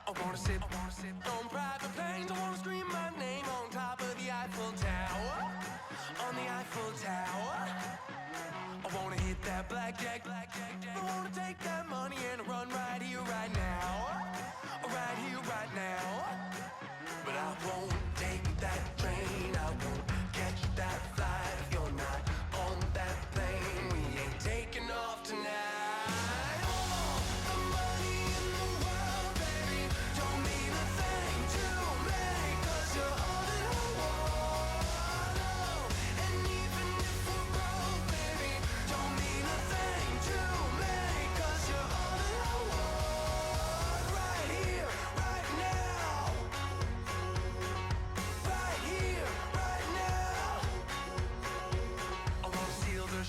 I wanna sit on private planes. I wanna scream my name on top of the Eiffel Tower. On the Eiffel Tower. I wanna hit that blackjack. I wanna take that money and run right here, right now. Right here, right now. But I won't take that train. I won't catch that flight if you're not on that plane. We ain't taking off tonight.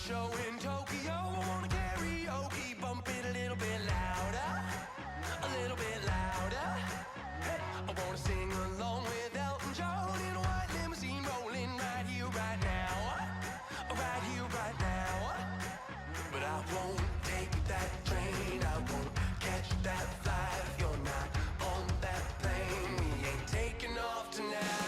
Show in Tokyo, I wanna karaoke, bump it a little bit louder, a little bit louder. Hey, I wanna sing along with Elton John in a white limousine, rolling right here, right now, right here, right now. But I won't take that train, I won't catch that flight if you're not on that plane. We ain't taking off tonight.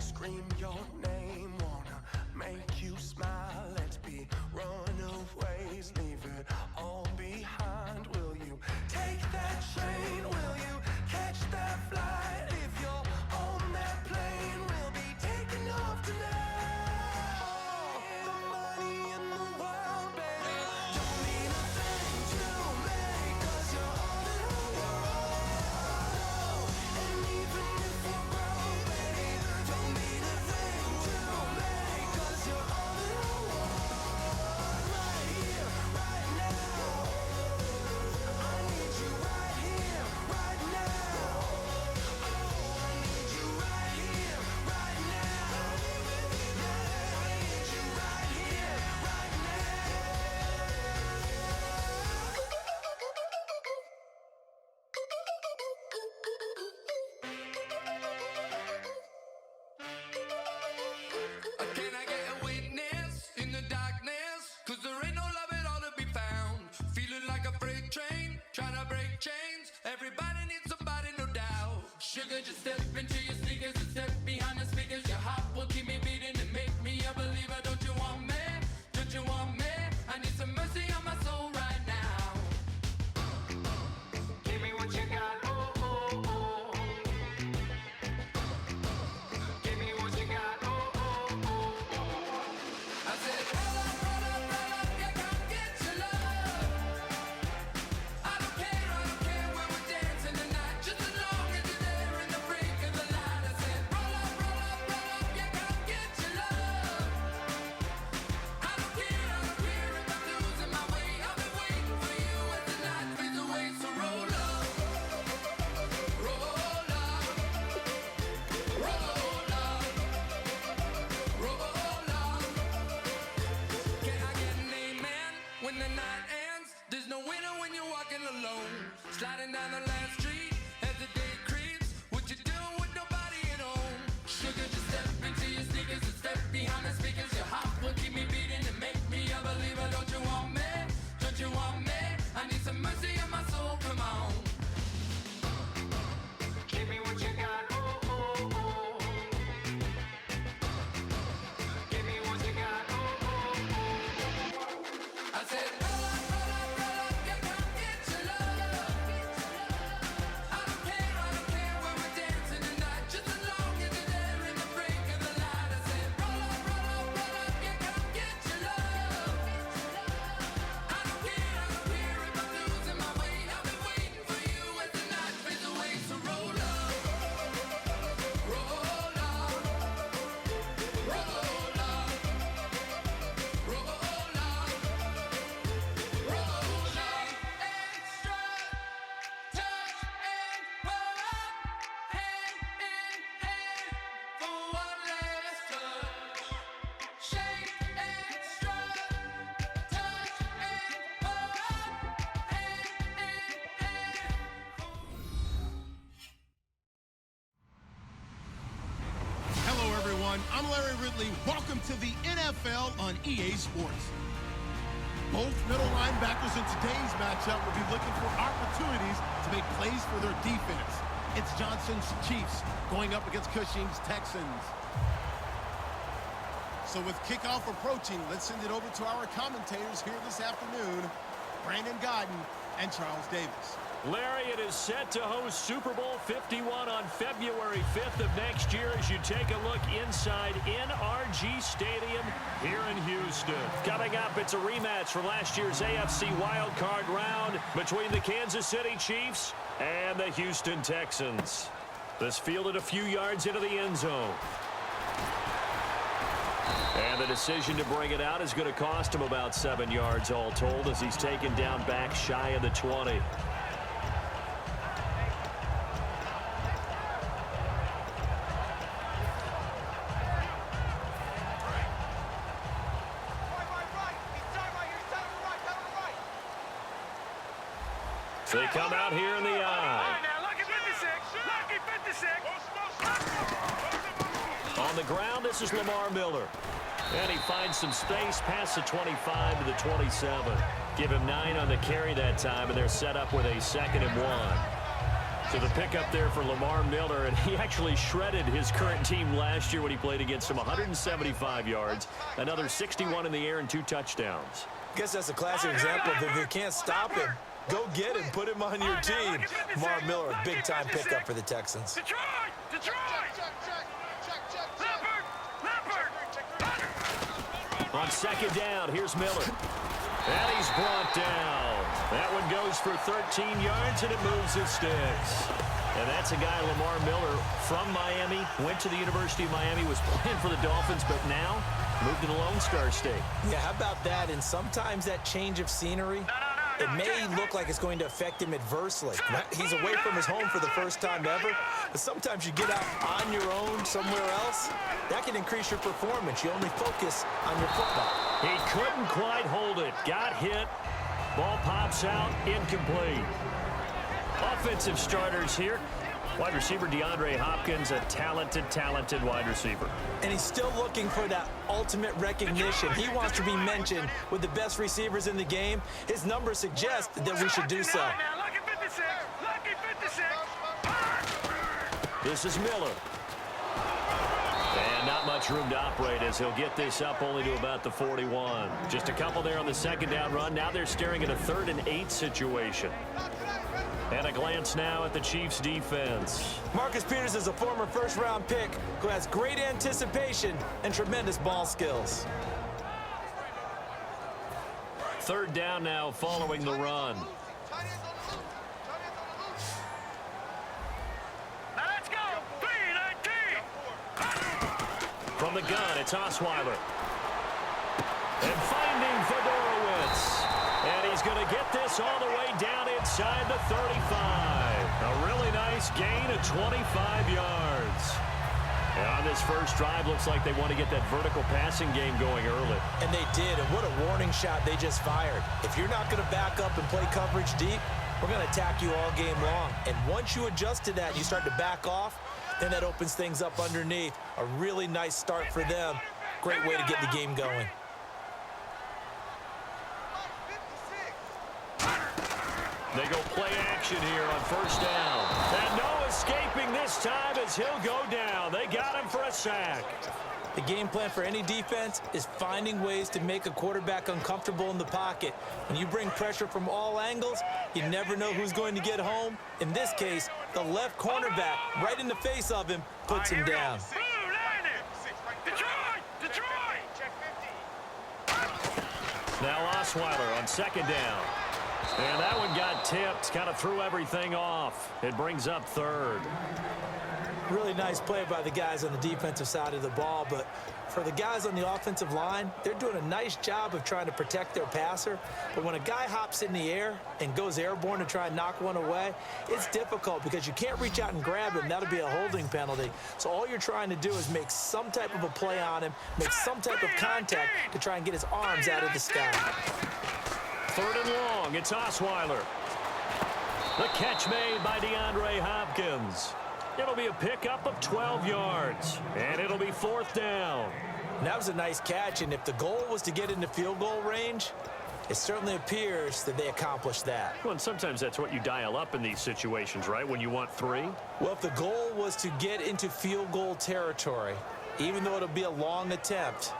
Scream your name, wanna make you smile. Let's be runaways, leave it all behind. Will you take that train? Will you catch that flight? If you're on that plane, we'll be taking off tonight. The money in the world, baby, don't mean a thing to me, 'cause you're all in the world. And even if we're broke, baby, don't mean a thing to me, 'cause you're all in the world. Right here, right now. I need you right here, right now. Oh, I need you right here, right now. Yeah, I need you right here, right Can I get a witness in the darkness? 'Cause there ain't no love at all to be found. Feeling like a freight train, trying to break chains. Everybody needs somebody, no doubt. Sugar, just step into your sneakers and step behind the speakers. Your heart will keep me beating and make me a believer. Don't you want me? Don't you want me? I need some mercy on my soul right now. Give me what you got, oh, oh, oh. Give me what you got, oh, oh, oh, oh. I said, roll up, yeah, come get your love. I don't care where we're dancing tonight, just as long as you're there in the freak of the light. I said, roll everyone. I'm Larry Ridley. Welcome to the NFL on EA Sports. Both middle linebackers in today's matchup will be looking for opportunities to make plays for their defense. It's Johnson's Chiefs going up against Cushing's Texans. So with kickoff approaching, let's send it over to our commentators here this afternoon, Brandon Godden and Charles Davis. Larry, it is set to host Super Bowl 51 on February 5th of next year as you take a look inside NRG Stadium here in Houston. Coming up, it's a rematch from last year's AFC wildcard round between the Kansas City Chiefs and the Houston Texans. This fielded a few yards into the end zone. And the decision to bring it out is going to cost him about 7 yards all told as he's taken down back shy of the 20. They come out here in the eye. On the ground, this is Lamar Miller. And he finds some space past the 25 to the 27. Give him 9 on the carry that time, and they're set up with a 2nd and 1. So the pickup there for Lamar Miller, and he actually shredded his current team last year when he played against them. 175 yards, another 61 in the air, and 2 touchdowns. I guess that's a classic example of if you can't stop him, go get him, put him on your team. Lamar Miller, a big-time pickup for the Texans. Detroit! On 2nd down, here's Miller. And he's brought down. That one goes for 13 yards, and it moves his sticks. And that's a guy, Lamar Miller, from Miami, went to the University of Miami, was playing for the Dolphins, but now moved to the Lone Star State. Yeah, how about that? And sometimes that change of scenery, it may look like it's going to affect him adversely. He's away from his home for the first time ever. But sometimes you get out on your own somewhere else, that can increase your performance. You only focus on your football. He couldn't quite hold it. Got hit. Ball pops out. Incomplete. Offensive starters here. Wide receiver DeAndre Hopkins, a talented wide receiver. And he's still looking for that ultimate recognition. He wants to be mentioned with the best receivers in the game. His numbers suggest that we should do so. This is Miller. And not much room to operate as he'll get this up only to about the 41. Just a couple there on the 2nd down run. Now they're staring at a 3rd and 8 situation. And a glance now at the Chiefs' defense. Marcus Peters is a former first-round pick who has great anticipation and tremendous ball skills. 3rd down now following the run. Let's go! 3-19! From the gun, it's Osweiler. And finding Fedorowicz. And he's going to get this all the way down inside the 35. A really nice gain of 25 yards. And on this first drive, looks like they want to get that vertical passing game going early. And they did, and what a warning shot they just fired. If you're not going to back up and play coverage deep, we're going to attack you all game long. And once you adjust to that and you start to back off, then that opens things up underneath. A really nice start for them. Great way to get the game going. They go play action here on 1st down. And no escaping this time as he'll go down. They got him for a sack. The game plan for any defense is finding ways to make a quarterback uncomfortable in the pocket. When you bring pressure from all angles, you never know who's going to get home. In this case, the left cornerback, right in the face of him, puts him down. Now Osweiler on 2nd down. And that one got tipped, kind of threw everything off. It brings up 3rd. Really nice play by the guys on the defensive side of the ball, but for the guys on the offensive line, they're doing a nice job of trying to protect their passer. But when a guy hops in the air and goes airborne to try and knock one away, it's difficult because you can't reach out and grab him. That'll be a holding penalty. So all you're trying to do is make some type of a play on him, make some type of contact to try and get his arms out of the sky. 3rd and long, it's Osweiler. The catch made by DeAndre Hopkins. It'll be a pickup of 12 yards, and it'll be 4th down. And that was a nice catch, and if the goal was to get into field goal range, it certainly appears that they accomplished that. Well, and sometimes that's what you dial up in these situations, right, when you want 3? Well, if the goal was to get into field goal territory, even though it'll be a long attempt,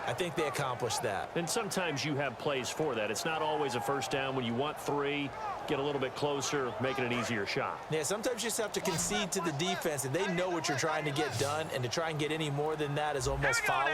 I think they accomplished that. And sometimes you have plays for that. It's not always a first down. When you want 3, get a little bit closer, make it an easier shot. Yeah, sometimes you just have to concede to the defense, and they know what you're trying to get done, and to try and get any more than that is almost folly.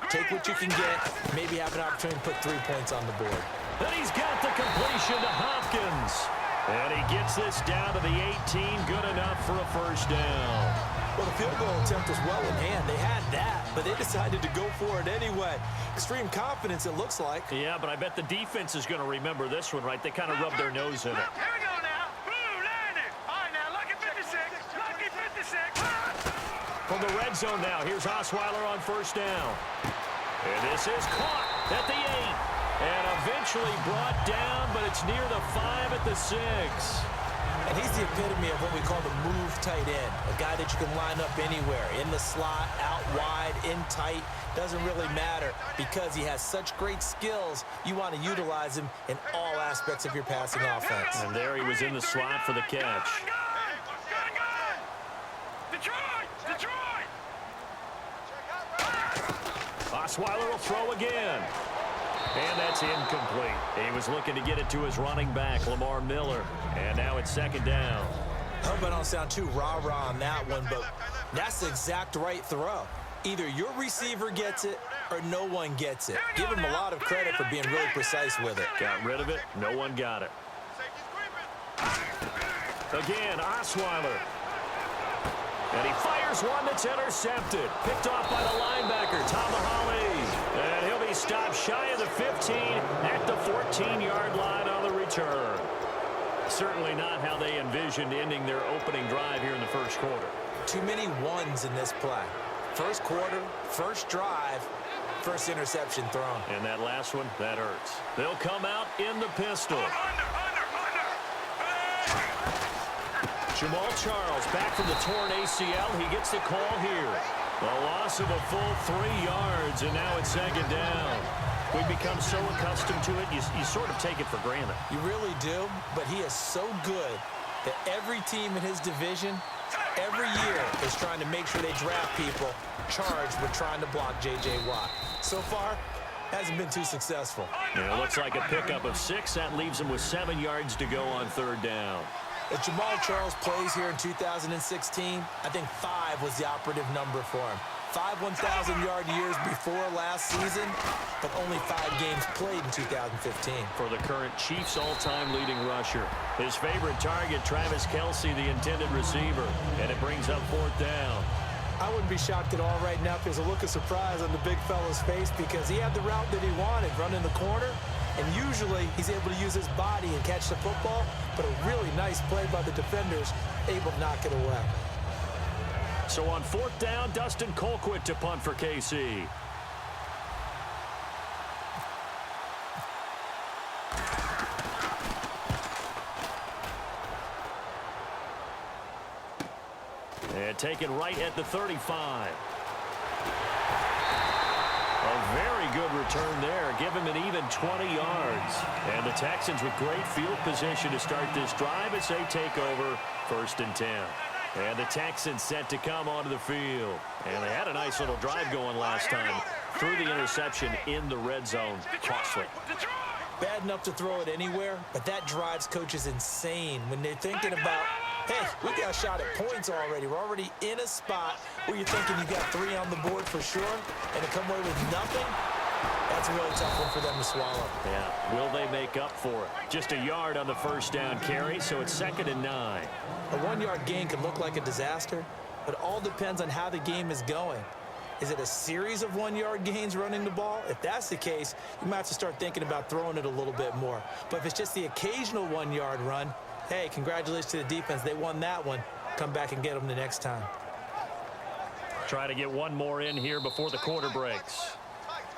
Take what you can get, maybe have an opportunity to put 3 points on the board. And he's got the completion to Hopkins. And he gets this down to the 18, good enough for a first down. Well, the field goal attempt was well in hand. They had that, but they decided to go for it anyway. Extreme confidence, it looks like. Yeah, but I bet the defense is going to remember this one, right? They kind of rubbed their nose in it. Here we go now. Blue, landed. All right, now, lucky 56. Lucky 56. From the red zone now, here's Osweiler on first down. And this is caught at the 8. And eventually brought down, but it's near the 5 at the 6. And he's the epitome of what we call the move tight end, a guy that you can line up anywhere, in the slot, out wide, in tight, doesn't really matter because he has such great skills. You want to utilize him in all aspects of your passing offense. And there he was in the slot for the catch. Detroit! Osweiler will throw again. And that's incomplete. He was looking to get it to his running back, Lamar Miller. And now it's 2nd down. I hope I don't sound too rah-rah on that one, but that's the exact right throw. Either your receiver gets it or no one gets it. Give him a lot of credit for being really precise with it. Got rid of it. No one got it. Again, Osweiler. And he fires one that's intercepted. Picked off by the linebacker, Tomahawley. And he'll be stopped shy of the 15 at the 14-yard line on the return. Certainly not how they envisioned ending their opening drive here in the first quarter. Too many ones in this play. First quarter, first drive, first interception thrown. And that last one, that hurts. They'll come out in the pistol. Jamal Charles back from the torn ACL. He gets the call here. A loss of a full 3 yards, and now it's 2nd down. We've become so accustomed to it, you sort of take it for granted. You really do, but he is so good that every team in his division, every year, is trying to make sure they draft people charged with trying to block J.J. Watt. So far, hasn't been too successful. And it looks like a pickup of 6. That leaves him with 7 yards to go on 3rd down. If Jamal Charles plays here in 2016, I think 5 was the operative number for him. 5 1,000-yard years before last season, but only 5 games played in 2015. For the current Chiefs all-time leading rusher. His favorite target, Travis Kelce, the intended receiver. And it brings up 4th down. I wouldn't be shocked at all right now if there's a look of surprise on the big fella's face because he had the route that he wanted, running the corner. And usually he's able to use his body and catch the football, but a really nice play by the defenders, able to knock it away. So on 4th down, Dustin Colquitt to punt for KC. And taken right at the 35. A very good return there. Give him an even 20 yards. And the Texans with great field position to start this drive as they take over 1st and 10. And the Texans set to come onto the field. And they had a nice little drive going last time. Threw the interception in the red zone. Costly. Bad enough to throw it anywhere, but that drives coaches insane when they're thinking about, hey, we got a shot at points already. We're already in a spot where you're thinking you got 3 on the board for sure, and to come away with nothing, that's a really tough one for them to swallow. Yeah, will they make up for it? Just a yard on the 1st down carry, so it's 2nd and 9. A 1-yard gain can look like a disaster, but it all depends on how the game is going. Is it a series of 1-yard gains running the ball? If that's the case, you might have to start thinking about throwing it a little bit more. But if it's just the occasional 1-yard run, hey, congratulations to the defense. They won that one. Come back and get them the next time. Try to get one more in here before the quarter breaks.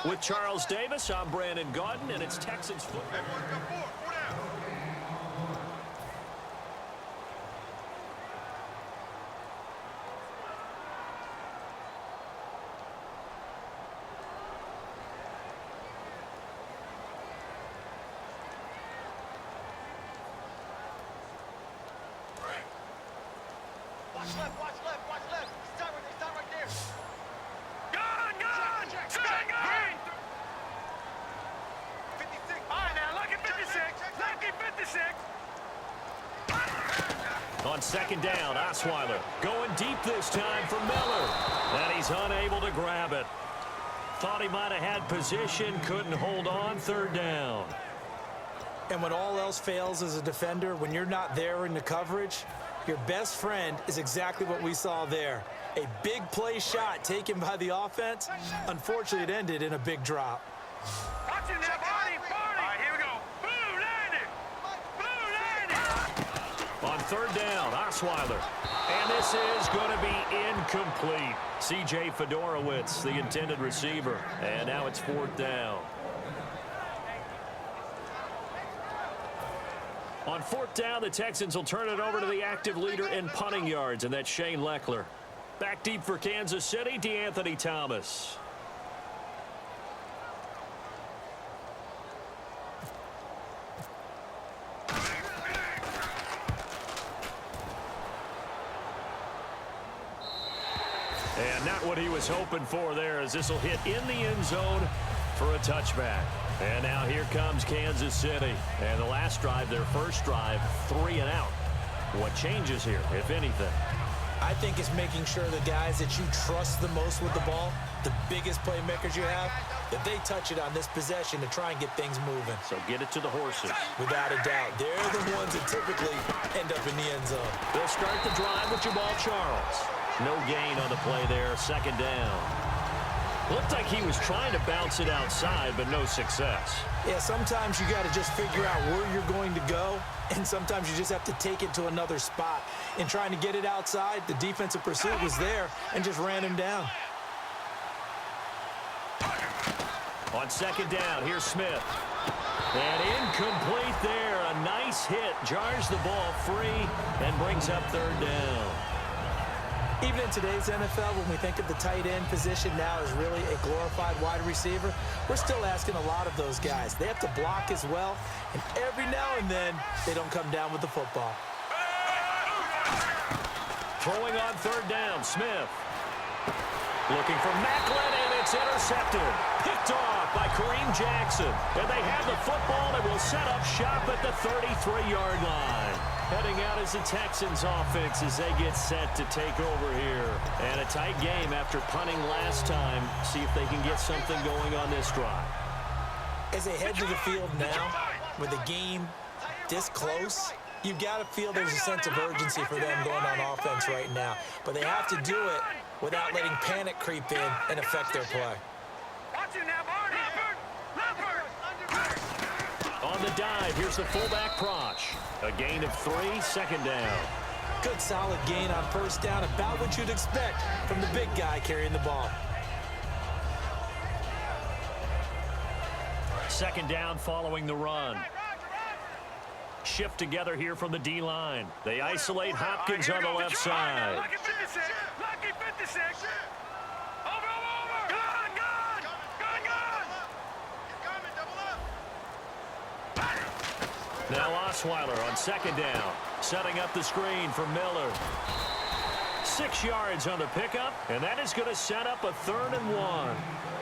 With Charles Davis, I'm Brandon Gaudin, and it's Texans football. On second down, Osweiler going deep this time for Miller. And he's unable to grab it. Thought he might have had position, couldn't hold on. Third down. And when all else fails as a defender, when you're not there in the coverage, your best friend is exactly what we saw there. A big play shot taken by the offense. Unfortunately, it ended in a big drop. Watch it now, Barney. All right, here we go. Blue landed. Blue landed. On third down, Osweiler. And this is going to be incomplete. C.J. Fedorowicz, the intended receiver. And now it's fourth down. On fourth down, the Texans will turn it over to the active leader in punting yards, and that's Shane Lechler. Back deep for Kansas City, DeAnthony Thomas. And not what he was hoping for there, as this will hit in the end zone for a touchback. And now here comes Kansas City. And the last drive, their first drive, 3 and out. What changes here, if anything? I think it's making sure the guys that you trust the most with the ball, the biggest playmakers you have, that they touch it on this possession to try and get things moving. So get it to the horses. Without a doubt, they're the ones that typically end up in the end zone. They'll start the drive with Jamal Charles. No gain on the play there, second down. Looked like he was trying to bounce it outside, but no success. Yeah, sometimes you got to just figure out where you're going to go, and sometimes you just have to take it to another spot. In trying to get it outside, the defensive pursuit was there and just ran him down. On second down, here's Smith. And incomplete there. A nice hit. Jars the ball free and brings up third down. Even in today's NFL, when we think of the tight end position now as really a glorified wide receiver, we're still asking a lot of those guys. They have to block as well, and every now and then, they don't come down with the football. Throwing on third down, Smith. Looking for Macklin, and it's intercepted. Picked off by Kareem Jackson. And they have the football and will set up shop at the 33-yard line. Heading out is the Texans offense as they get set to take over here. And a tight game after punting last time. See if they can get something going on this drive. As they head to the field now, with the game this close, you've got to feel there's a sense of urgency for them going on offense right now. But they have to do it without letting panic creep in and affect their play. Watch it now, Barney. On the dive, here's the fullback Proch. A gain of 3, second down. Good solid gain on first down, about what you'd expect from the big guy carrying the ball. Second down following the run. Shift together here from the D-line. They isolate Hopkins on the left side. Lucky 56. Lucky 56. Over. Gun. Now Osweiler on second down. Setting up the screen for Miller. 6 yards on the pickup, and that is going to set up a 3rd and 1.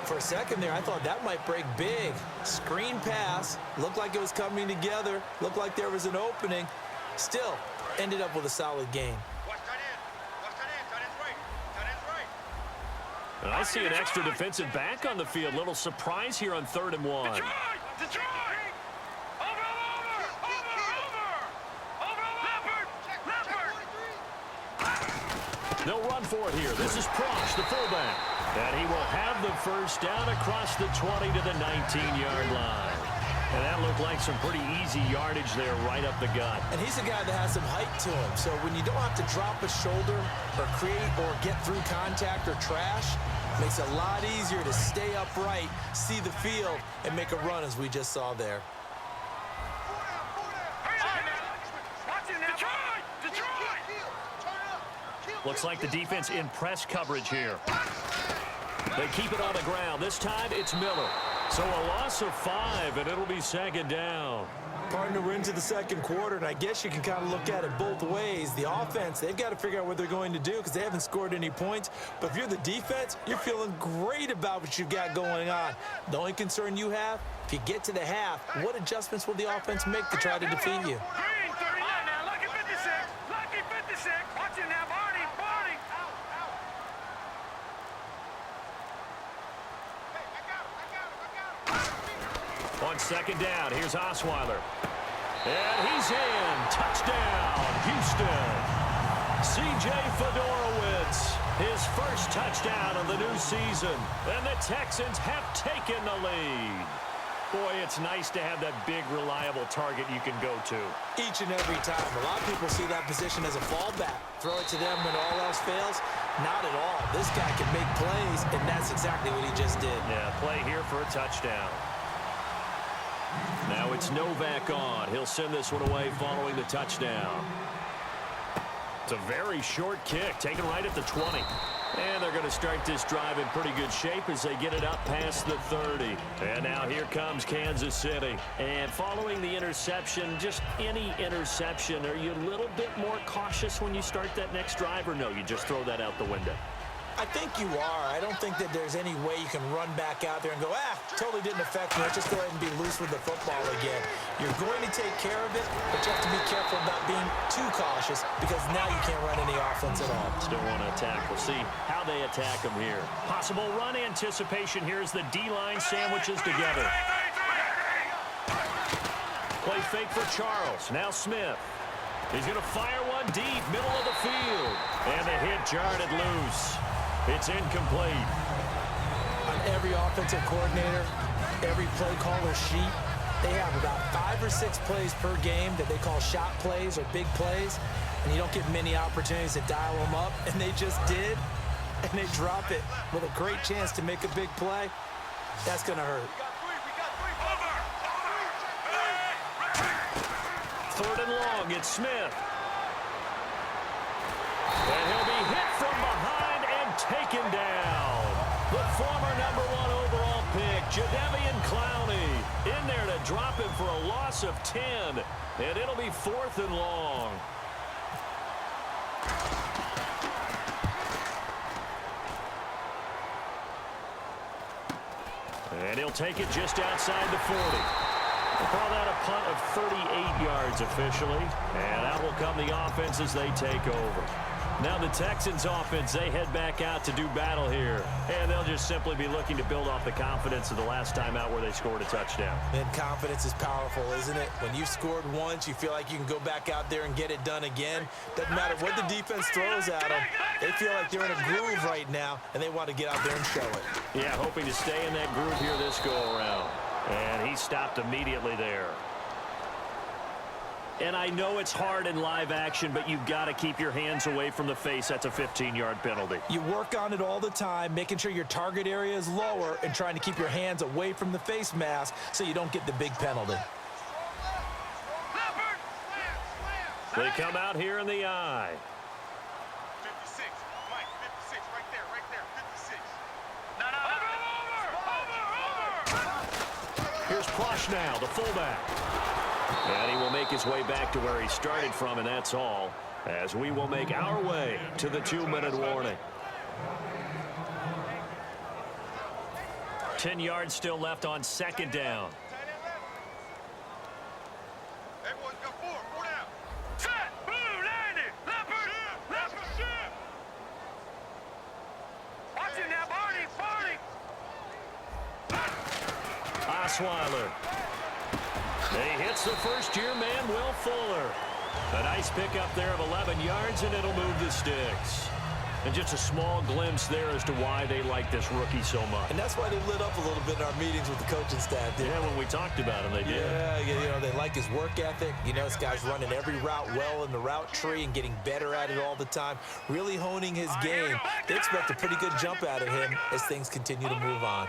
For a second there, I thought that might break big. Screen pass. Looked like it was coming together. Looked like there was an opening. Still, ended up with a solid gain. And I see an extra defensive back on the field. Little surprise here on 3rd and 1. Detroit. They'll run for it here. This is Proch, the fullback. And he will have the first down across the 20 to the 19-yard line. And that looked like some pretty easy yardage there right up the gut. And he's a guy that has some height to him. So when you don't have to drop a shoulder or create or get through contact or trash, it makes it a lot easier to stay upright, see the field, and make a run as we just saw there. Looks like the defense in press coverage here. They keep it on the ground. This time it's Miller. So a loss of 5, and it'll be second down. Partner, we're into the second quarter, and I guess you can kind of look at it both ways. The offense, they've got to figure out what they're going to do because they haven't scored any points. But if you're the defense, you're feeling great about what you've got going on. The only concern you have, if you get to the half, what adjustments will the offense make to try to defeat you? Green 39 now. Lucky 56. Lucky 56. On second down, here's Osweiler. And he's in. Touchdown, Houston. C.J. Fedorowicz, his first touchdown of the new season. And the Texans have taken the lead. Boy, it's nice to have that big, reliable target you can go to. Each and every time. A lot of people see that position as a fallback. Throw it to them when all else fails. Not at all. This guy can make plays, and that's exactly what he just did. Yeah, play here for a touchdown. Now it's Novak on. He'll send this one away following the touchdown. It's a very short kick, taken right at the 20. And they're going to start this drive in pretty good shape as they get it up past the 30. And now here comes Kansas City. And following the interception, just any interception, are you a little bit more cautious when you start that next drive, or no, you just throw that out the window? I think you are. I don't think that there's any way you can run back out there and go, totally didn't affect me. Let's just go ahead and be loose with the football again. You're going to take care of it, but you have to be careful about being too cautious because now you can't run any offense at all. Still want to attack. We'll see how they attack them here. Possible run anticipation here as the D-line sandwiches together. Play fake for Charles. Now Smith. He's going to fire one deep, middle of the field. And the hit jarred it loose. It's incomplete. On every offensive coordinator, every play caller sheet, they have about 5 or 6 plays per game that they call shot plays or big plays, and you don't get many opportunities to dial them up, and they just did, and they drop it with a great chance to make a big play. That's going to hurt. Third and long, it's Smith. And he'll be hit from behind and taken down. The former #1 overall pick, Jadeveon Clowney, in there to drop him for a loss of 10. And it'll be 4th and long. And he'll take it just outside the 40. We'll call that a punt of 38 yards officially. And out will come the offense as they take over. Now the Texans offense, they head back out to do battle here. And they'll just simply be looking to build off the confidence of the last time out where they scored a touchdown. And confidence is powerful, isn't it? When you've scored once, you feel like you can go back out there and get it done again. Doesn't matter what the defense throws at them. They feel like they're in a groove right now, and they want to get out there and show it. Yeah, hoping to stay in that groove here this go-around. And he stopped immediately there. And I know it's hard in live action, but you've got to keep your hands away from the face. That's a 15-yard penalty. You work on it all the time, making sure your target area is lower and trying to keep your hands away from the face mask so you don't get the big penalty. They come out here in the eye. 56. Mike, 56. Right there. 56. No. Here's Plush now, the fullback. And he will make his way back to where he started from, and that's all, as we will make our way to the 2-minute warning. 10 yards still left on second down. Everyone's got 4 down. Set. Blue, landing. Leopard. Ship. Watch it now, Barney. Osweiler. He hits the first-year man, Will Fuller. A nice pickup there of 11 yards, and it'll move the sticks. And just a small glimpse there as to why they like this rookie so much. And that's why they lit up a little bit in our meetings with the coaching staff. Yeah, when we talked about him, they did. Yeah, they like his work ethic. You know, this guy's running every route well in the route tree and getting better at it all the time, really honing his game. They expect a pretty good jump out of him as things continue to move on.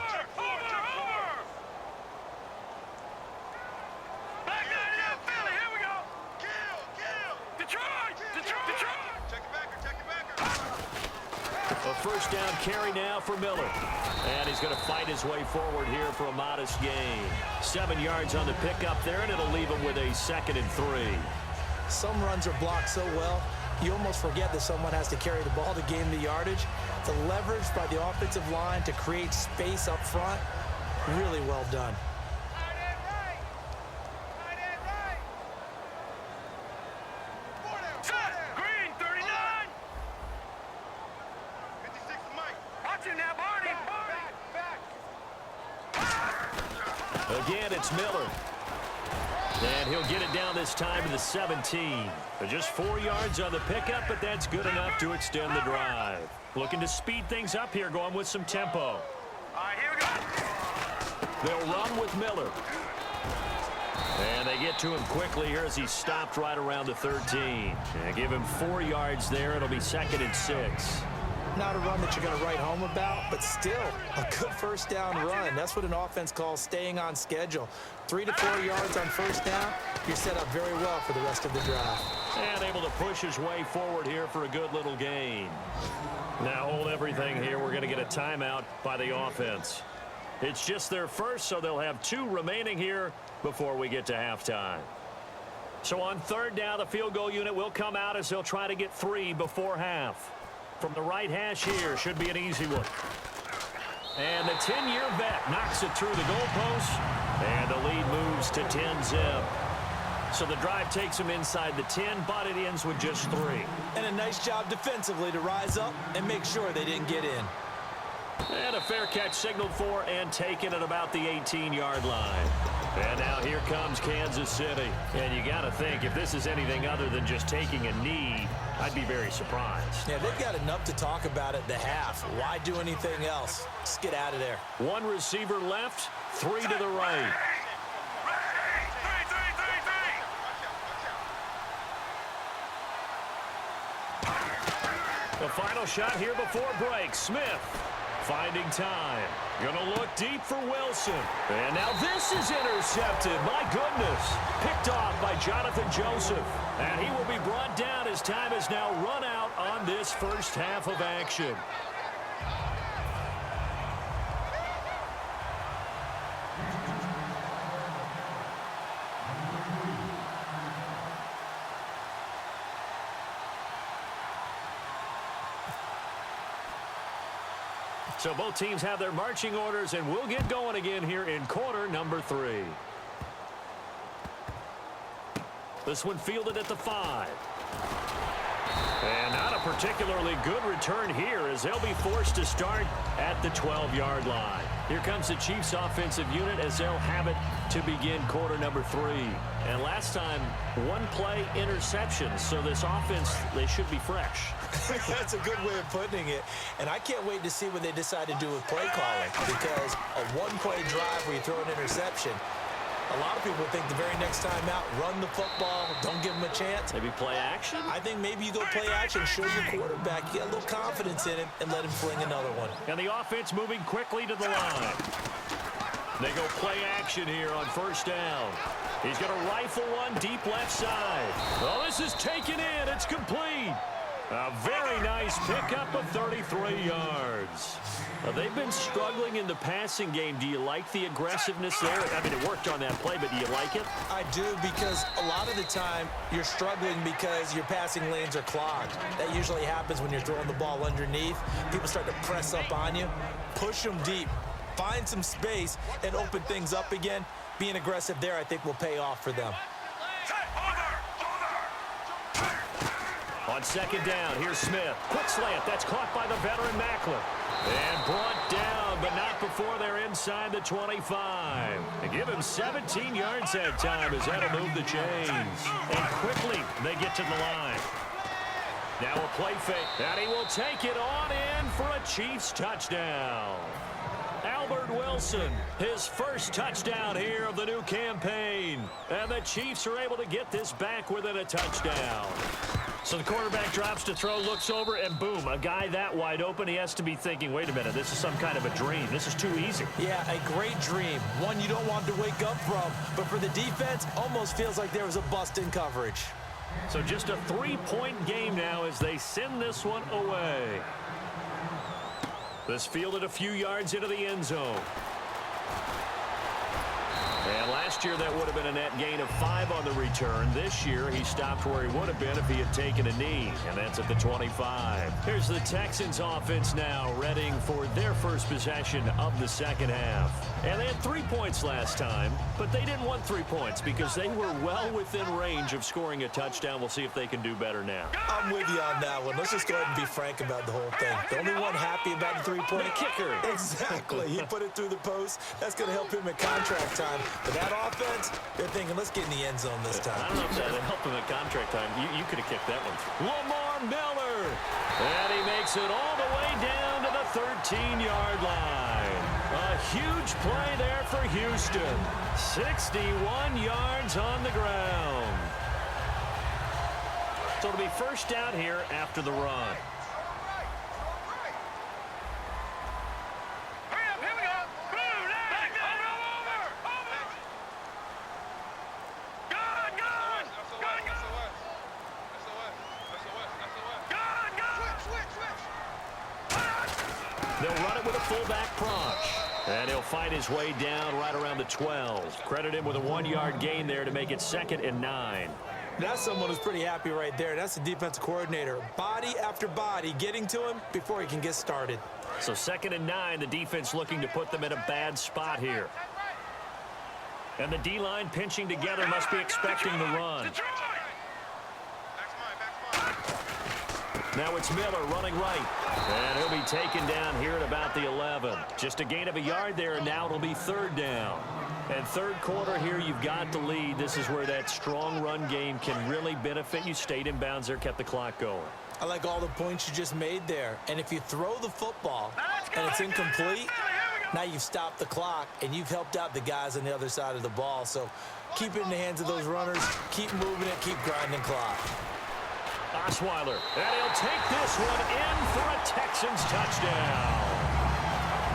A first down carry now for Miller. And he's going to fight his way forward here for a modest gain. 7 yards on the pickup there, and it'll leave him with a 2nd and 3. Some runs are blocked so well, you almost forget that someone has to carry the ball to gain the yardage. The leverage by the offensive line to create space up front, really well done. Again, it's Miller. And he'll get it down this time to the 17. Just 4 yards on the pickup, but that's good enough to extend the drive. Looking to speed things up here, going with some tempo. All right, here we go. They'll run with Miller. And they get to him quickly here as he's stopped right around the 13. And give him 4 yards there. It'll be 2nd and 6. Not a run that you're going to write home about, but still a good first down run. That's what an offense calls staying on schedule. 3 to 4 yards on first down, you're set up very well for the rest of the drive. And able to push his way forward here for a good little gain. Now hold everything here. We're going to get a timeout by the offense. It's just their first, so they'll have 2 remaining here before we get to halftime. So on 3rd down, the field goal unit will come out as they'll try to get 3 before half. From the right hash here, should be an easy one. And the 10-year vet knocks it through the goalpost, and the lead moves to 10-zip. So the drive takes him inside the 10, but it ends with just 3. And a nice job defensively to rise up and make sure they didn't get in. And a fair catch signaled for and taken at about the 18-yard line. And now here comes Kansas City. And you got to think, if this is anything other than just taking a knee, I'd be very surprised. Yeah, they've got enough to talk about at the half. Why do anything else? Just get out of there. 1 receiver left, 3 to the right. The final shot here before break. Smith finding time. Gonna look deep for Wilson. And now this is intercepted. My goodness. Picked off by Jonathan Joseph. And he will be brought down as time has now run out on this first half of action. So both teams have their marching orders, and we'll get going again here in quarter number 3. This one fielded at the 5. And not a particularly good return here as they'll be forced to start at the 12-yard line. Here comes the Chiefs offensive unit as they'll have it to begin quarter number 3. And last time, 1 play interception. So this offense, they should be fresh. That's a good way of putting it. And I can't wait to see what they decide to do with play calling, because a 1-play drive where you throw an interception, a lot of people think the very next time out, run the football, don't give them a chance. Maybe play action? I think maybe you go play action, show your quarterback, you get a little confidence in him, and let him fling another one. And the offense moving quickly to the line. They go play action here on first down. He's going to rifle one deep left side. Oh, this is taken in. It's complete. A very nice pickup of 33 yards. They've been struggling in the passing game. Do you like the aggressiveness there? I mean, it worked on that play, but do you like it? I do, because a lot of the time you're struggling because your passing lanes are clogged. That usually happens when you're throwing the ball underneath. People start to press up on you. Push them deep. Find some space and open things up again. Being aggressive there, I think, will pay off for them. On second down, here's Smith. Quick slant. That's caught by the veteran Macklin. And brought down, but not before they're inside the 25. They give him 17 yards that time as that'll move the chains. And quickly, they get to the line. Now a play fake, and he will take it on in for a Chiefs touchdown. Albert Wilson, his first touchdown here of the new campaign. And the Chiefs are able to get this back within a touchdown. So the quarterback drops to throw, looks over, and boom, a guy that wide open, he has to be thinking, wait a minute, this is some kind of a dream. This is too easy. Yeah, a great dream. One you don't want to wake up from. But for the defense, almost feels like there was a bust in coverage. So just a 3-point game now as they send this one away. This fielded a few yards into the end zone. And last Last year, that would have been a net gain of 5 on the return. This year, he stopped where he would have been if he had taken a knee, and that's at the 25. Here's the Texans offense now, readying for their first possession of the second half. And they had 3 points last time, but they didn't want 3 points because they were well within range of scoring a touchdown. We'll see if they can do better now. I'm with you on that one. Let's just go ahead and be frank about the whole thing. The only one happy about the three-point kicker. Exactly. He put it through the post. That's going to help him at contract time. But that offense, they're thinking, let's get in the end zone this time. I don't know if that helped him at contract time. You could have kicked that one. Lamar Miller. And he makes it all the way down to the 13-yard line. A huge play there for Houston. 61 yards on the ground. So it'll be first down here after the run. They'll run it with a fullback Proch. And he'll find his way down right around the 12. Credit him with a 1-yard gain there to make it 2nd and 9. That's someone who's pretty happy right there. That's the defensive coordinator. Body after body getting to him before he can get started. So 2nd and 9, the defense looking to put them in a bad spot here. And the D-line pinching together must be expecting the run. Now it's Miller running right. And he'll be taken down here at about the 11. Just a gain of a yard there, and now it'll be 3rd down. And third quarter here, you've got the lead. This is where that strong run game can really benefit you. Stayed in bounds there, kept the clock going. I like all the points you just made there. And if you throw the football and it's incomplete, now you've stopped the clock and you've helped out the guys on the other side of the ball. So keep it in the hands of those runners. Keep moving it. Keep grinding clock. Osweiler, and he'll take this one in for a Texans touchdown.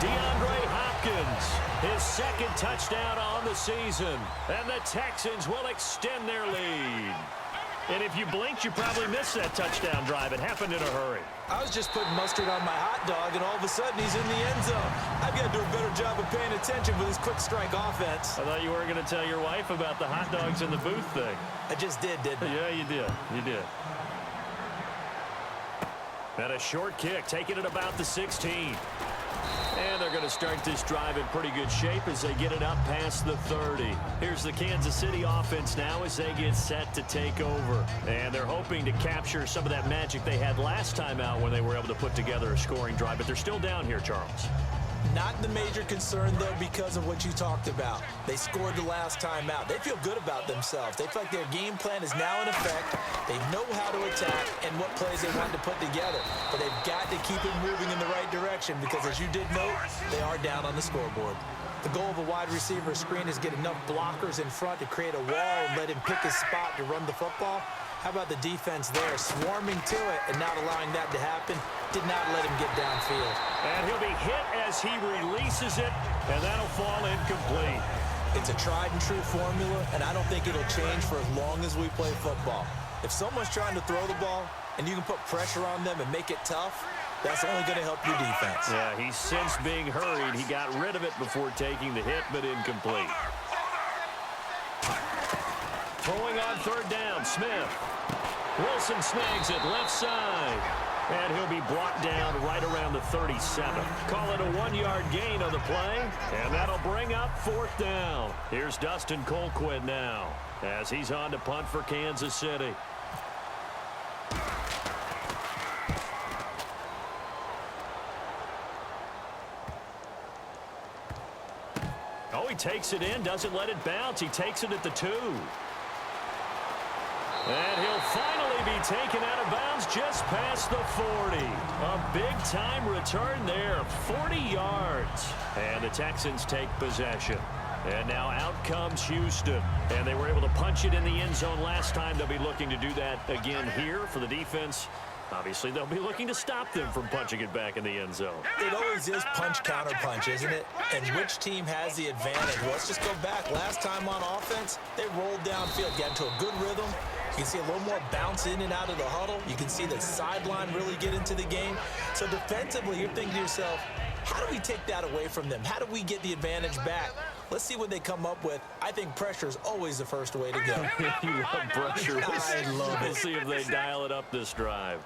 DeAndre Hopkins, his 2nd touchdown on the season, and the Texans will extend their lead. And if you blinked, you probably missed that touchdown drive. It happened in a hurry. I was just putting mustard on my hot dog, and all of a sudden he's in the end zone. I've got to do a better job of paying attention with this quick strike offense. I thought you weren't going to tell your wife about the hot dogs in the booth thing. I just did, didn't I? Yeah, you did. You did. And a short kick, taking it about the 16. And they're going to start this drive in pretty good shape as they get it up past the 30. Here's the Kansas City offense now as they get set to take over. And they're hoping to capture some of that magic they had last time out when they were able to put together a scoring drive. But they're still down here, Charles. Not the major concern, though, because of what you talked about. They scored the last time out. They feel good about themselves. They feel like their game plan is now in effect. They know how to attack and what plays they want to put together. But they've got to keep it moving in the right direction because, as you did note, they are down on the scoreboard. The goal of a wide receiver screen is get enough blockers in front to create a wall and let him pick his spot to run the football. How about the defense there, swarming to it and not allowing that to happen? Did not let him get downfield. And he'll be hit as he releases it, and that'll fall incomplete. It's a tried and true formula, and I don't think it'll change for as long as we play football. If someone's trying to throw the ball and you can put pressure on them and make it tough, that's only going to help your defense. Yeah, he's since being hurried. He got rid of it before taking the hit, but incomplete. Throwing on 3rd down, Smith. Wilson snags it left side. And he'll be brought down right around the 37. Call it a 1-yard gain on the play. And that'll bring up 4th down. Here's Dustin Colquitt now as he's on to punt for Kansas City. Oh, he takes it in, doesn't let it bounce. He takes it at the 2. And he'll finally be taken out of bounds just past the 40. A big-time return there, 40 yards. And the Texans take possession. And now out comes Houston. And they were able to punch it in the end zone last time. They'll be looking to do that again here for the defense. Obviously, they'll be looking to stop them from punching it back in the end zone. It always is punch-counter-punch, isn't it? And which team has the advantage? Well, let's just go back. Last time on offense, they rolled downfield, got into a good rhythm. You can see a little more bounce in and out of the huddle. You can see the sideline really get into the game. So defensively, you're thinking to yourself, how do we take that away from them? How do we get the advantage back? Let's see what they come up with. I think pressure is always the first way to go. You love pressure. I love it. We'll see if they dial it up this drive.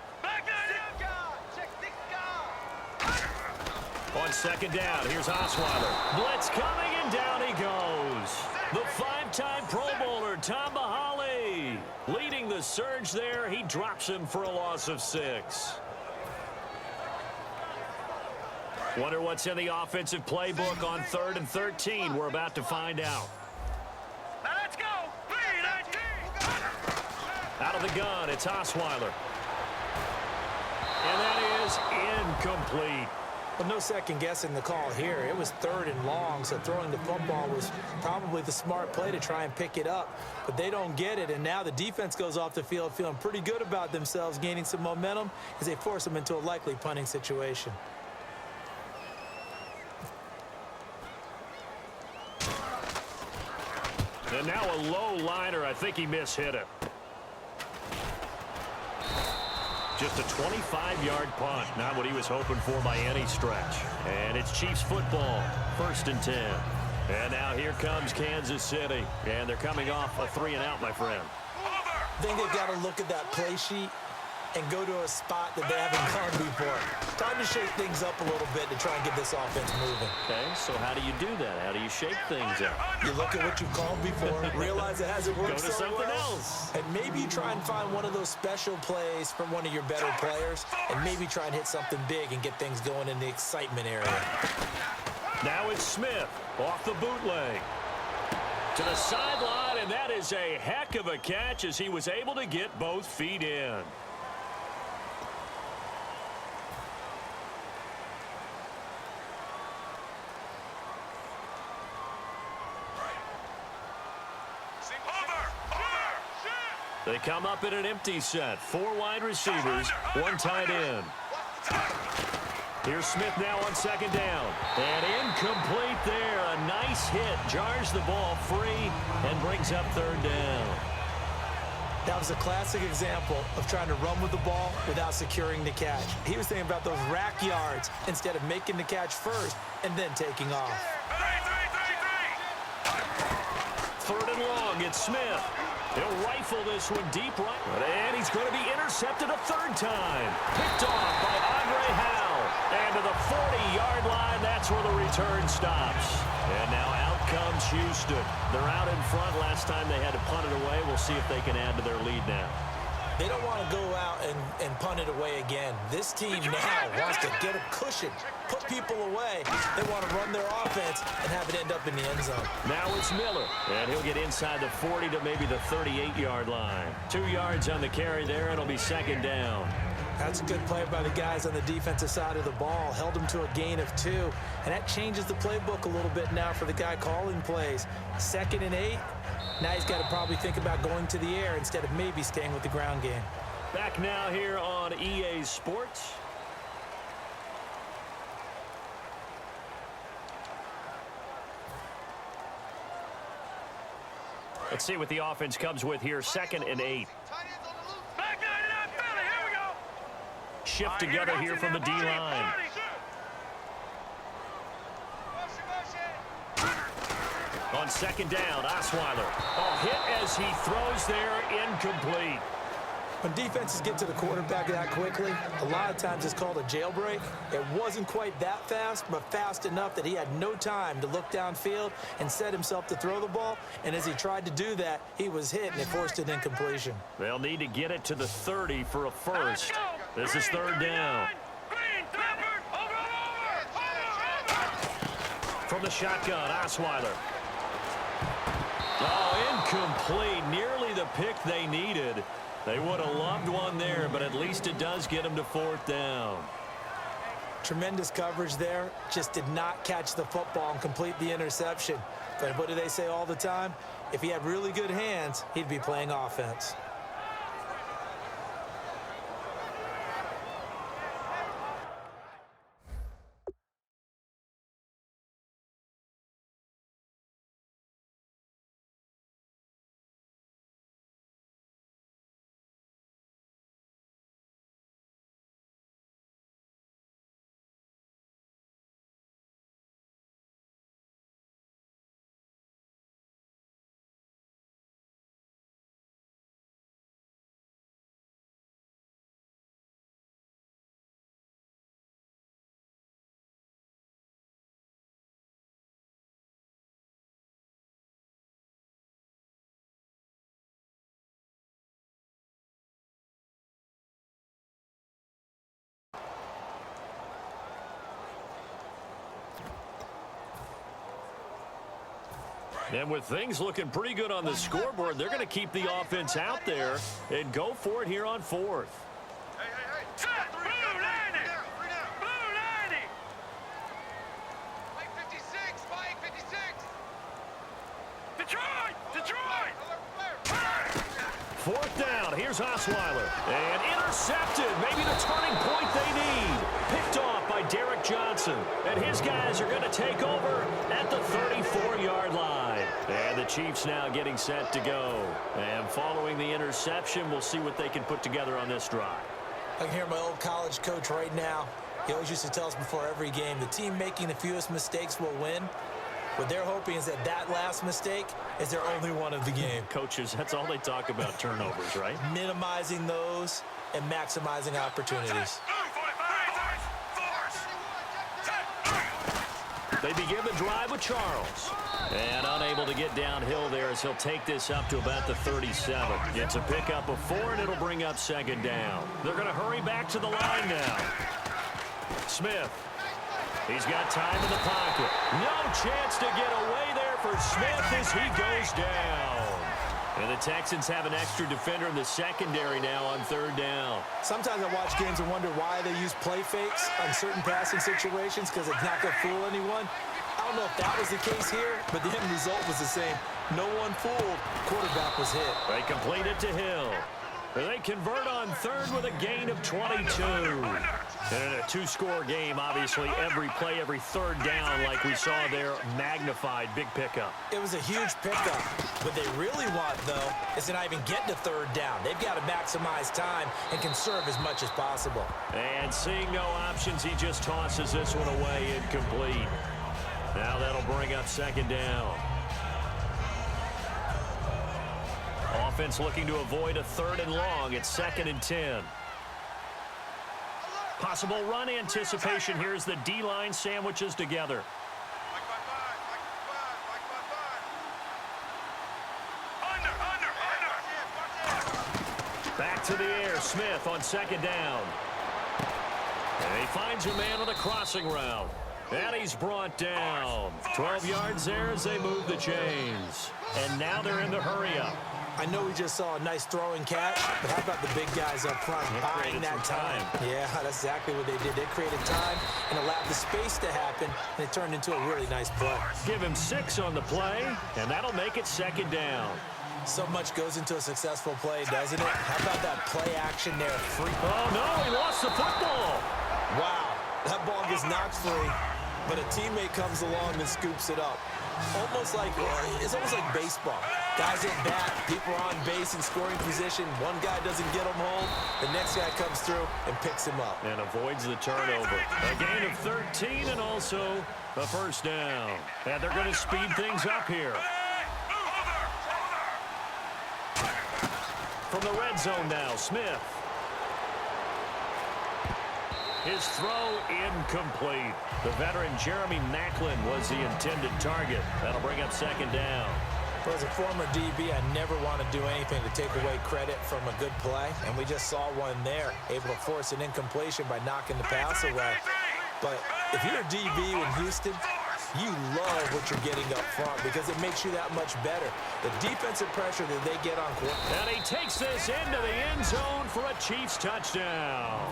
On second down, here's Osweiler. Blitz coming, and down he goes. The five-time Pro Bowler, Tom Bahali, leading the surge there. He drops him for a loss of 6. Wonder what's in the offensive playbook on 3rd and 13. We're about to find out. Now let's go. 3-19. Out of the gun, it's Osweiler. And that is incomplete. Well, no second guessing the call here. It was 3rd and long, so throwing the football was probably the smart play to try and pick it up. But they don't get it, and now the defense goes off the field feeling pretty good about themselves, gaining some momentum as they force them into a likely punting situation. And now a low liner. I think he mishit it. Just a 25-yard punt. Not what he was hoping for by any stretch. And it's Chiefs football. 1st and 10. And now here comes Kansas City. And they're coming off a 3-and-out, my friend. I think they've got to look at that play sheet and go to a spot that they haven't gone before. Time to shake things up a little bit to try and get this offense moving. Okay, so how do you do that? How do you shake things up? You look at what you've called before, realize it hasn't worked Go to so something well, else. and maybe you try and find one of those special plays from one of your better players, and maybe try and hit something big and get things going in the excitement area. Now it's Smith off the bootleg. To the sideline, and that is a heck of a catch as he was able to get both feet in. They come up in an empty set. 4 wide receivers, 1 tight end. Here's Smith now on second down. And incomplete there. A nice hit. Jars the ball free and brings up 3rd down. That was a classic example of trying to run with the ball without securing the catch. He was thinking about those rack yards instead of making the catch first and then taking off. 3rd and long. It's Smith. He'll rifle this one deep right. And he's going to be intercepted a 3rd time. Picked off by Andre Howe. And to the 40-yard line, that's where the return stops. And now out comes Houston. They're out in front. Last time they had to punt it away. We'll see if they can add to their lead now. They don't want to go out and punt it away again. This team now wants to get a cushion, put people away. They want to run their offense and have it end up in the end zone. Now it's Miller, and he'll get inside the 40 to maybe the 38-yard line. 2 yards on the carry there, and it'll be 2nd down. That's a good play by the guys on the defensive side of the ball. Held them to a gain of 2, and that changes the playbook a little bit now for the guy calling plays. 2nd and 8. Now he's got to probably think about going to the air instead of maybe staying with the ground game. Back now here on EA Sports. Let's see what the offense comes with here. 2nd and 8. Shift together here from the D-line. On 2nd down, Osweiler. Oh, hit as he throws there, incomplete. When defenses get to the quarterback that quickly, a lot of times it's called a jailbreak. It wasn't quite that fast, but fast enough that he had no time to look downfield and set himself to throw the ball. And as he tried to do that, he was hit, and it forced an incompletion. They'll need to get it to the 30 for a first. This is 3rd down. From the shotgun, Osweiler. Oh, incomplete. Nearly the pick they needed. They would have loved one there, but at least it does get them to 4th down. Tremendous coverage there. Just did not catch the football and complete the interception. But what do they say all the time? If he had really good hands, he'd be playing offense. And with things looking pretty good on the scoreboard, they're going to keep the offense out there and go for it here on fourth. Set, blue landing. Blue landing. Mike 56, Mike 56. Detroit. Fourth down. Here's Osweiler. And intercepted. Maybe the turning point they need. Picked off by Derek Johnson. And his guys are going to take over at the 34-yard line. And the Chiefs now getting set to go. And following the interception, we'll see what they can put together on this drive. I can hear my old college coach right now. He always used to tell us before every game, the team making the fewest mistakes will win. What they're hoping is that last mistake is their only one of the game. Coaches, that's all they talk about, turnovers, right? Minimizing those and maximizing opportunities. They begin the drive with Charles. And unable to get downhill there as he'll take this up to about the 37. It's a pickup of 4, and it'll bring up second down. They're going to hurry back to the line now. Smith. He's got time in the pocket. No chance to get away there for Smith as he goes down. And the Texans have an extra defender in the secondary now on third down. Sometimes I watch games and wonder why they use play fakes on certain passing situations because it's not going to fool anyone. I don't know if that was the case here, but the end result was the same. No one fooled. Quarterback was hit. They complete it to Hill. They convert on third with a gain of 22. And in a two-score game, obviously, every play, every third down, like we saw there, magnified, big pickup. It was a huge pickup. What they really want, though, is to not even get to third down. They've got to maximize time and conserve as much as possible. And seeing no options, he just tosses this one away incomplete. Now that'll bring up second down. Offense looking to avoid a third and long. It's 2nd and 10. Possible run anticipation. Here's the D-line sandwiches together. Back to the air. Smith on second down. And he finds a man on the crossing route. And he's brought down. 12 yards there as they move the chains. And now they're in the hurry-up. I know we just saw a nice throwing catch, but how about the big guys up front buying that time? Yeah, that's exactly what they did. They created time and allowed the space to happen, and it turned into a really nice play. Give him 6 on the play, and that'll make it second down. So much goes into a successful play, doesn't it? How about that play action there? Free. Oh, no, he lost the football. Wow, that ball gets knocked free, but a teammate comes along and scoops it up. It's almost like baseball. Guys at bat, people are on base in scoring position. One guy doesn't get him home. The next guy comes through and picks him up. And avoids the turnover. A gain of 13 and also a first down. And they're going to speed things up here. From the red zone now, Smith. His throw incomplete. The veteran Jeremy Maclin was the intended target. That'll bring up second down. Well, as a former DB, I never want to do anything to take away credit from a good play, and we just saw one there, able to force an incompletion by knocking the pass away. But if you're a DB in Houston, you love what you're getting up front because it makes you that much better. The defensive pressure that they get on quarterback. And he takes this into the end zone for a Chiefs touchdown.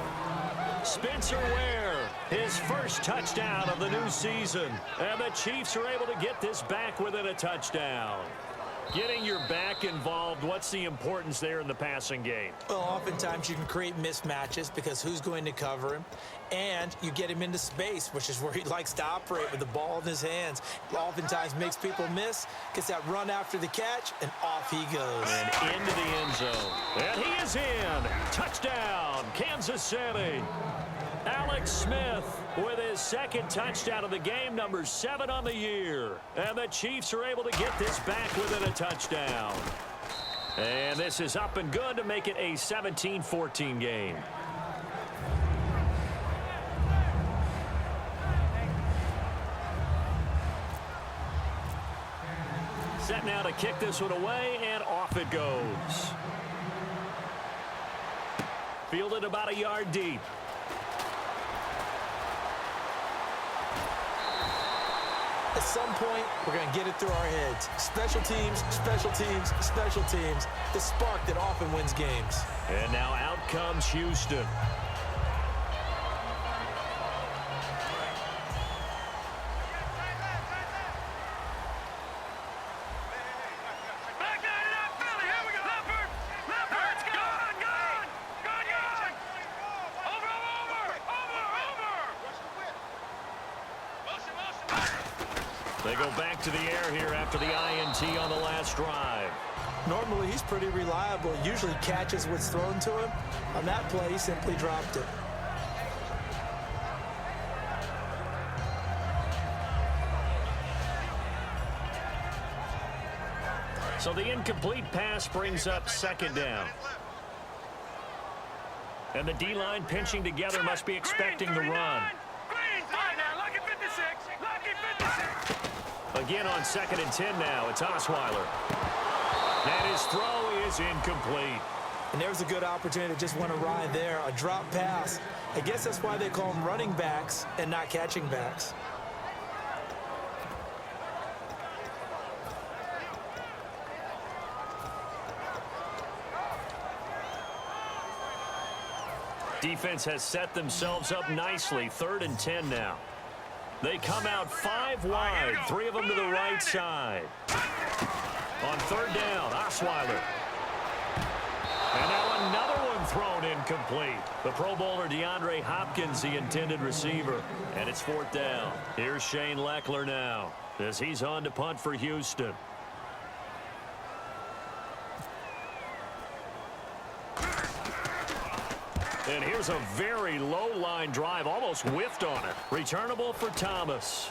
Spencer Ware, his first touchdown of the new season. And the Chiefs are able to get this back within a touchdown. Getting your back involved, what's the importance there in the passing game? Well, oftentimes you can create mismatches because who's going to cover him? And you get him into space, which is where he likes to operate with the ball in his hands. Oftentimes makes people miss, gets that run after the catch, and off he goes. And into the end zone. And he is in. Touchdown, Kansas City. Alex Smith with his second touchdown of the game, number 7 on the year. And the Chiefs are able to get this back within a touchdown. And this is up and good to make it a 17-14 game. Set now to kick this one away, and off it goes. Fielded about a yard deep. As some point, we're going to get it through our heads. Special teams, special teams, special teams. The spark that often wins games. And now out comes Houston. They go back to the air here after the INT on the last drive. Normally, he's pretty reliable. Usually catches what's thrown to him. On that play, he simply dropped it. So the incomplete pass brings up second down. And the D-line pinching together must be expecting the run. Again on 2nd and 10 now. It's Osweiler. And his throw is incomplete. And there's a good opportunity to just want to ride there. A drop pass. I guess that's why they call them running backs and not catching backs. Defense has set themselves up nicely. 3rd and 10 now. They come out 5 wide, 3 of them to the right side. On 3rd down, Osweiler. And now another one thrown incomplete. The Pro Bowler DeAndre Hopkins, the intended receiver. And it's 4th down. Here's Shane Leckler now as he's on to punt for Houston. And here's a very low line drive, almost whiffed on it. Returnable for Thomas.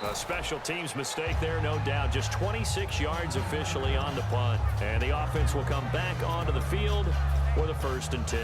A special teams mistake there, no doubt. Just 26 yards officially on the punt. And the offense will come back onto the field for the 1st and 10.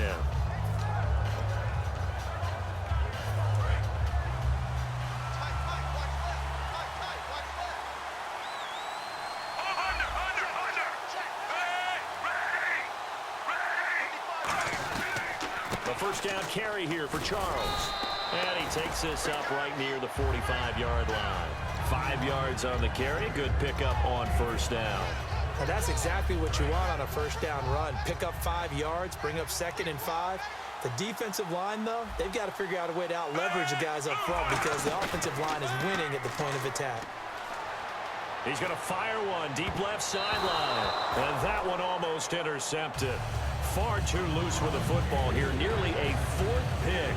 First down carry here for Charles. And he takes this up right near the 45-yard line. 5 yards on the carry. Good pickup on 1st down. And that's exactly what you want on a 1st down run. Pick up 5 yards, bring up 2nd and 5. The defensive line, though, they've got to figure out a way to out-leverage the guys up front because the offensive line is winning at the point of attack. He's going to fire one deep left sideline. And that one almost intercepted. Far too loose with the football here. Nearly a 4th pick.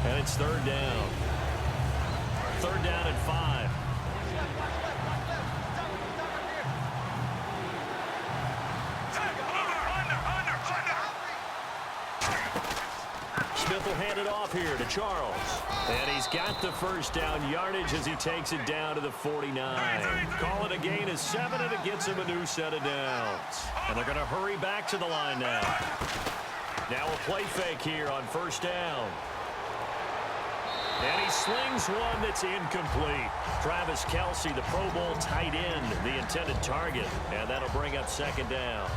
And it's 3rd down. 3rd down and 5. Smith will hand it off here to Charles. And he's got the 1st down yardage as he takes it down to the 49. Call it a gain of 7, and it gets him a new set of downs. And they're going to hurry back to the line now. Now a play fake here on 1st down. And he slings one that's incomplete. Travis Kelce, the Pro Bowl tight end, the intended target. And that'll bring up 2nd down.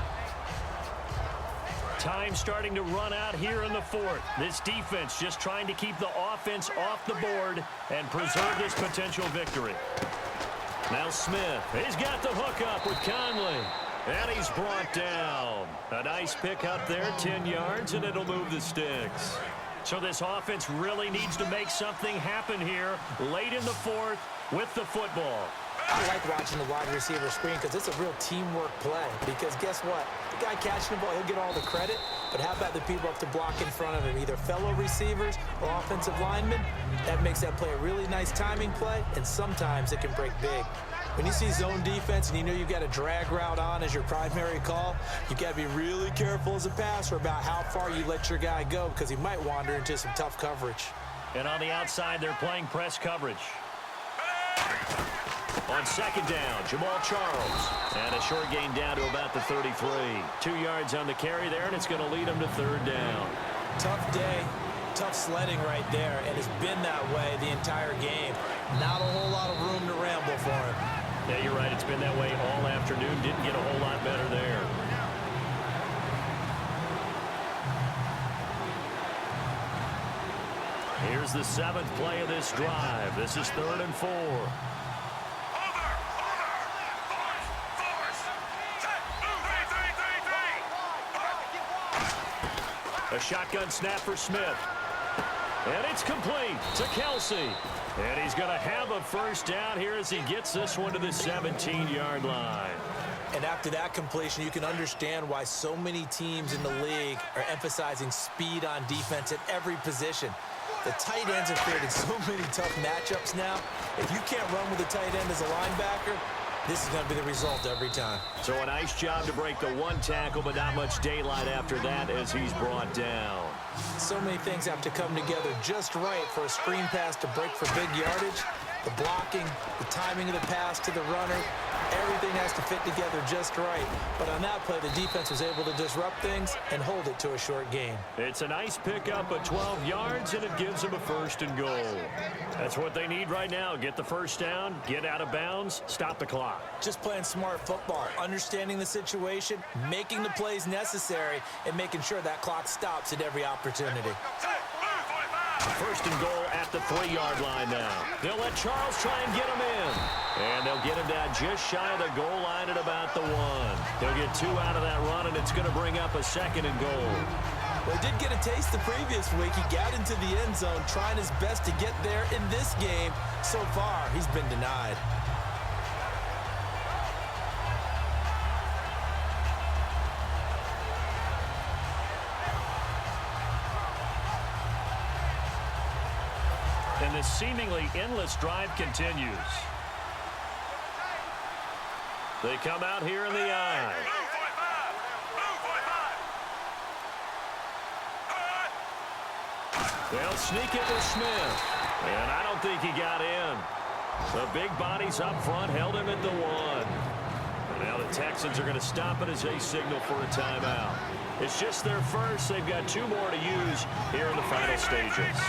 Time starting to run out here in the 4th. This defense just trying to keep the offense off the board and preserve this potential victory. Now Smith, he's got the hook up with Conley. And he's brought down. A nice pick up there, 10 yards, and it'll move the sticks. So this offense really needs to make something happen here late in the 4th with the football. I like watching the wide receiver screen because it's a real teamwork play. Because guess what? The guy catching the ball, he'll get all the credit. But how about the people up to block in front of him, either fellow receivers or offensive linemen? That makes that play a really nice timing play, and sometimes it can break big. When you see zone defense and you know you've got a drag route on as your primary call, you've got to be really careful as a passer about how far you let your guy go because he might wander into some tough coverage. And on the outside, they're playing press coverage. On 2nd down, Jamal Charles. And a short gain down to about the 33. 2 yards on the carry there, and it's going to lead him to 3rd down. Tough day, tough sledding right there, and it's been that way the entire game. Not a whole lot of room to ramble for him. Yeah, you're right. It's been that way all afternoon. Didn't get a whole lot better there. Here's the 7th play of this drive. This is 3rd and 4. A shotgun snap for Smith. And it's complete to Kelsey. And he's going to have a first down here as he gets this one to the 17-yard line. And after that completion, you can understand why so many teams in the league are emphasizing speed on defense at every position. The tight ends have created so many tough matchups now. If you can't run with a tight end as a linebacker, this is going to be the result every time. So a nice job to break the 1 tackle, but not much daylight after that as he's brought down. So many things have to come together just right for a screen pass to break for big yardage. The blocking, the timing of the pass to the runner, everything has to fit together just right. But on that play, the defense was able to disrupt things and hold it to a short gain. It's a nice pickup of 12 yards, and it gives them a 1st and goal. That's what they need right now. Get the first down, get out of bounds, stop the clock. Just playing smart football, understanding the situation, making the plays necessary, and making sure that clock stops at every opportunity. 1st and goal at the 3-yard line now. They'll let Charles try and get him in. And they'll get him down just shy of the goal line at about the 1. They'll get 2 out of that run, and it's going to bring up a 2nd and goal. Well, he did get a taste the previous week. He got into the end zone, trying his best to get there in this game. So far, he's been denied. And this seemingly endless drive continues. They come out here in the I. They'll sneak it with Smith. And I don't think he got in. The big bodies up front held him at the 1. And now the Texans are going to stop it as they signal for a timeout. It's just their first. They've got 2 more to use here in the final stages.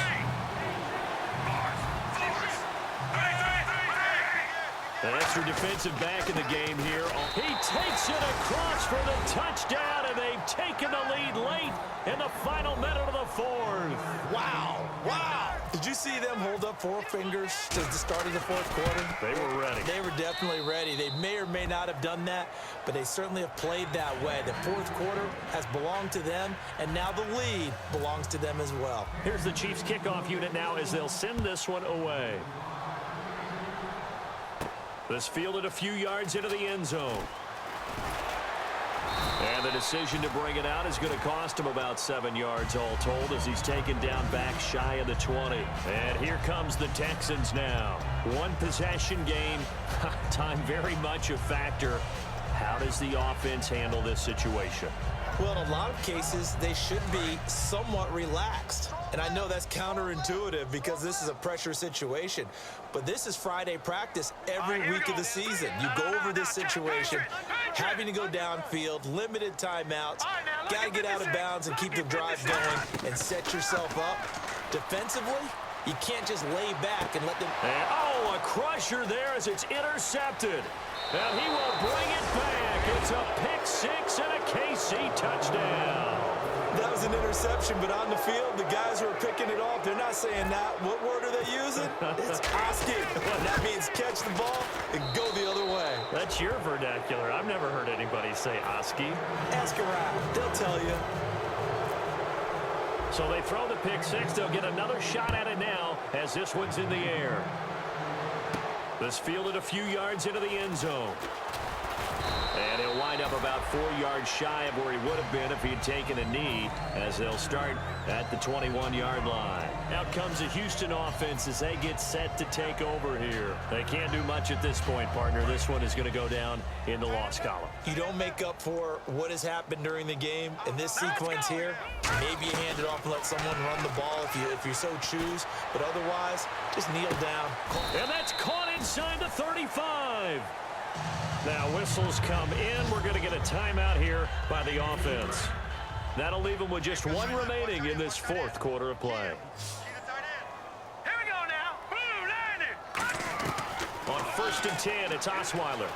An extra defensive back in the game here. He takes it across for the touchdown, and they've taken the lead late in the final minute of the 4th. Wow. Wow. Did you see them hold up 4 fingers to the start of the 4th quarter? They were ready. They were definitely ready. They may or may not have done that, but they certainly have played that way. The 4th quarter has belonged to them, and now the lead belongs to them as well. Here's the Chiefs kickoff unit now as they'll send this one away. This fielded a few yards into the end zone. And the decision to bring it out is going to cost him about 7 yards all told as he's taken down back shy of the 20. And here comes the Texans now. 1 possession game. Time very much a factor. How does the offense handle this situation? Well, in a lot of cases, they should be somewhat relaxed. And I know that's counterintuitive because this is a pressure situation. But this is Friday practice every week of the season. You go over this situation, having to go downfield, limited timeouts, got to get out of bounds and keep the drive going and set yourself up. Defensively, you can't just lay back and let them... And, oh, a crusher there as it's intercepted. And he will bring it back. It's a pick 6 and a KC touchdown. That was an interception, but on the field, the guys who are picking it off, they're not saying that. What word are they using? It's Oski. That means catch the ball and go the other way. That's your vernacular. I've never heard anybody say Oski. Ask around. They'll tell you. So they throw the pick 6. They'll get another shot at it now as this one's in the air. This fielded a few yards into the end zone. And he'll wind up about 4 yards shy of where he would have been if he had taken a knee as they'll start at the 21-yard line. Out comes the Houston offense as they get set to take over here. They can't do much at this point, partner. This one is going to go down in the loss column. You don't make up for what has happened during the game in this sequence here. Maybe you hand it off and let someone run the ball if you so choose. But otherwise, just kneel down. And that's caught inside the 35. Now whistles come in. We're going to get a timeout here by the offense. That'll leave them with just 1 remaining in this 4th quarter of play. Here we go now. Blue landing. On 1st and 10, it's Osweiler.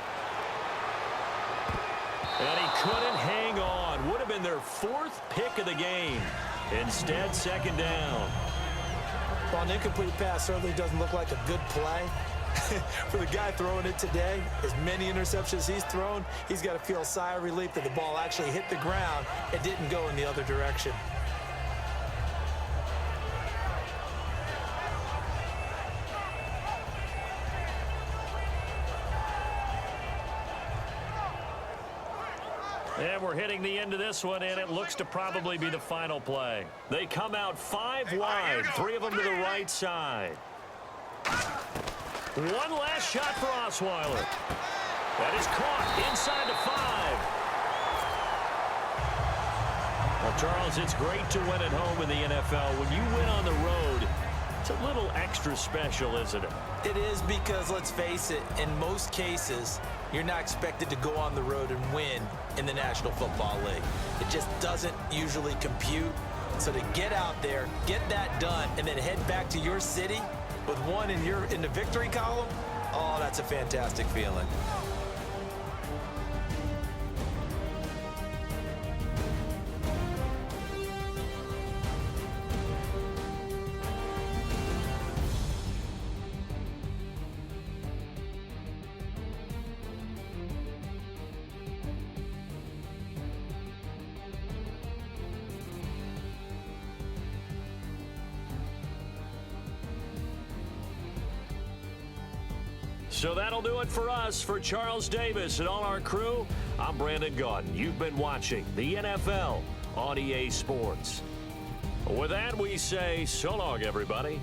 And he couldn't hang on. Would have been their 4th pick of the game. Instead, 2nd down. While an incomplete pass certainly doesn't look like a good play, for the guy throwing it today, as many interceptions he's thrown, he's got to feel a sigh of relief that the ball actually hit the ground and didn't go in the other direction. And we're hitting the end of this one, and it looks to probably be the final play. They come out 5 wide, 3 of them to the right side. One last shot for Osweiler. That is caught inside the 5. Well, Charles, it's great to win at home in the NFL. When you win on the road, it's a little extra special, isn't it? It is, because, let's face it, in most cases, you're not expected to go on the road and win in the National Football League. It just doesn't usually compute. So to get out there, get that done, and then head back to your city with one in the victory column, oh, that's a fantastic feeling. So that'll do it for us. For Charles Davis and all our crew, I'm Brandon Gaudin. You've been watching the NFL on EA Sports. With that, we say so long, everybody.